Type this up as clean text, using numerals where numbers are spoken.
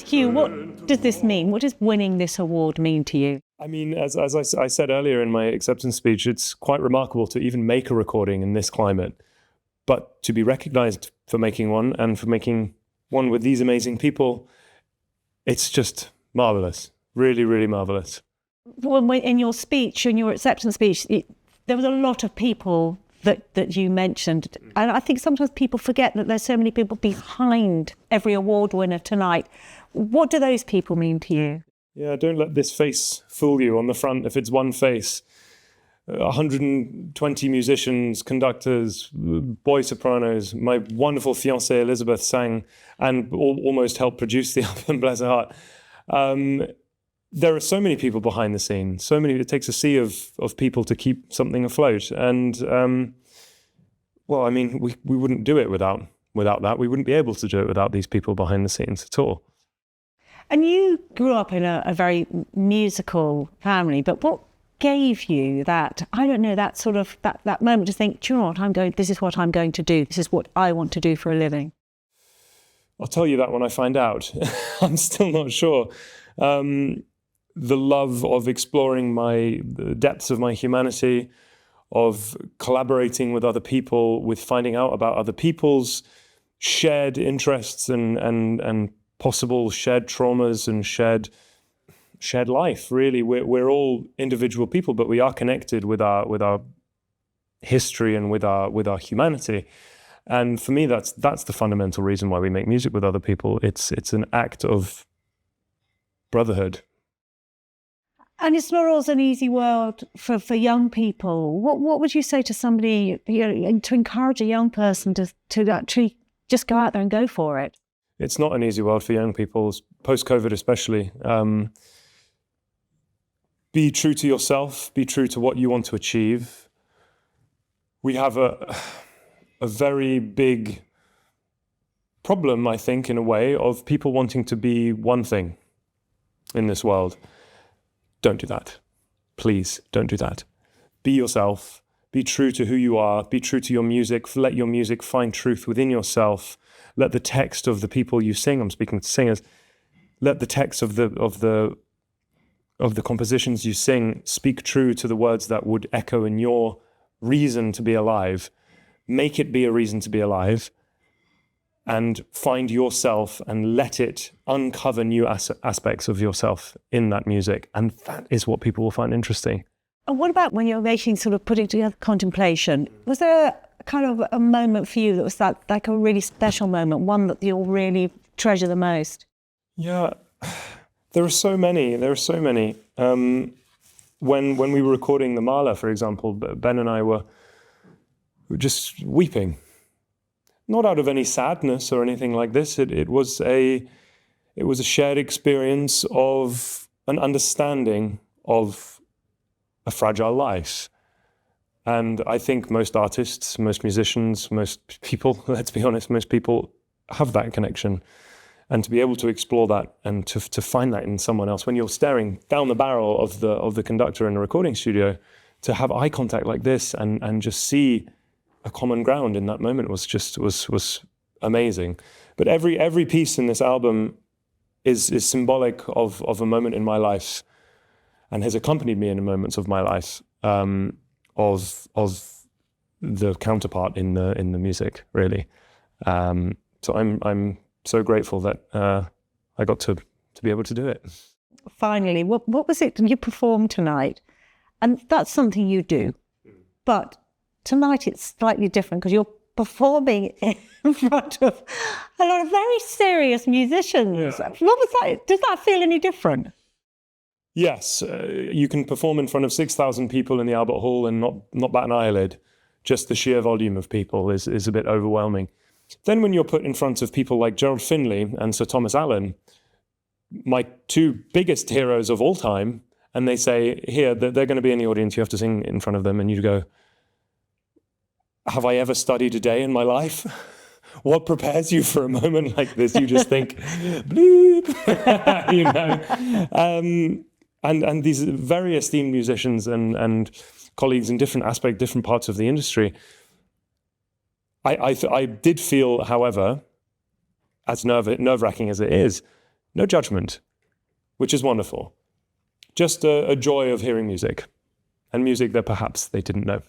Huw, what does this mean? What does winning this award mean to you? I mean, as I said earlier in my acceptance speech, it's quite remarkable to even make a recording in this climate. But to be recognized for making one and for making one with these amazing people, it's just marvelous. Really, really marvelous. Well, in your speech, in your acceptance speech, there was a lot of people that you mentioned. And I think sometimes people forget that there's so many people behind every award winner tonight. What do those people mean to you? Yeah, don't let this face fool you on the front if it's one face. 120 musicians, conductors, boy sopranos. My wonderful fiancée Elizabeth sang and almost helped produce the album, bless her heart. There are so many people behind the scenes, so many. It takes a sea of people to keep something afloat. And, well, I mean, we wouldn't do it without that. We wouldn't be able to do it without these people behind the scenes at all. And you grew up in a very musical family, but what gave you that, I don't know, that sort of, that moment to think, do you know what, this is what I'm going to do. This is what I want to do for a living? I'll tell you that when I find out. I'm still not sure. The love of exploring the depths of my humanity, of collaborating with other people, with finding out about other people's shared interests and possible shared traumas and shared life. Really, we're all individual people, but we are connected with our history and with our humanity. And for me, that's the fundamental reason why we make music with other people. It's an act of brotherhood. And it's not always an easy world for young people. What would you say to somebody, to encourage a young person to actually just go out there and go for it? It's not an easy world for young people, post-COVID especially. Be true to yourself, be true to what you want to achieve. We have a very big problem, I think, in a way, of people wanting to be one thing in this world. Don't do that. Please, don't do that. Be yourself. Be true to who you are. Be true to your music. Let your music find truth within yourself. Let the text of the people you sing, I'm speaking to singers, let the text of the compositions you sing speak true to the words that would echo in your reason to be alive. Make it be a reason to be alive. And find yourself and let it uncover new aspects of yourself in that music. And that is what people will find interesting. And what about when you're putting together Contemplation? Was there kind of a moment for you that was like a really special moment, one that you'll really treasure the most? Yeah, there are so many. When we were recording the Mahler, for example, Ben and I were just weeping. Not out of any sadness or anything like this. It was a shared experience of an understanding of a fragile life. And I think most artists, most musicians, most people, let's be honest, most people have that connection. And to be able to explore that and to find that in someone else, when you're staring down the barrel of the conductor in a recording studio, to have eye contact like this and just see a common ground in that moment was amazing. But every piece in this album is symbolic of a moment in my life and has accompanied me in moments of my life, of the counterpart in the music, really. So I'm so grateful that I got to be able to do it. Finally, what was it you performed tonight? And that's something you do, but tonight it's slightly different because you're performing in front of a lot of very serious musicians. Yeah. What was that? Does that feel any different? Yes, you can perform in front of 6,000 people in the Albert Hall and not bat an eyelid. Just the sheer volume of people is a bit overwhelming. Then when you're put in front of people like Gerald Finley and Sir Thomas Allen, my two biggest heroes of all time, and they say, here, they're going to be in the audience, you have to sing in front of them, and you go, have I ever studied a day in my life? What prepares you for a moment like this? You just think, bleep, you know. And these very esteemed musicians and colleagues in different aspects, different parts of the industry. I did feel, however, as nerve-wracking as it is, no judgment, which is wonderful. Just a joy of hearing music, and music that perhaps they didn't know.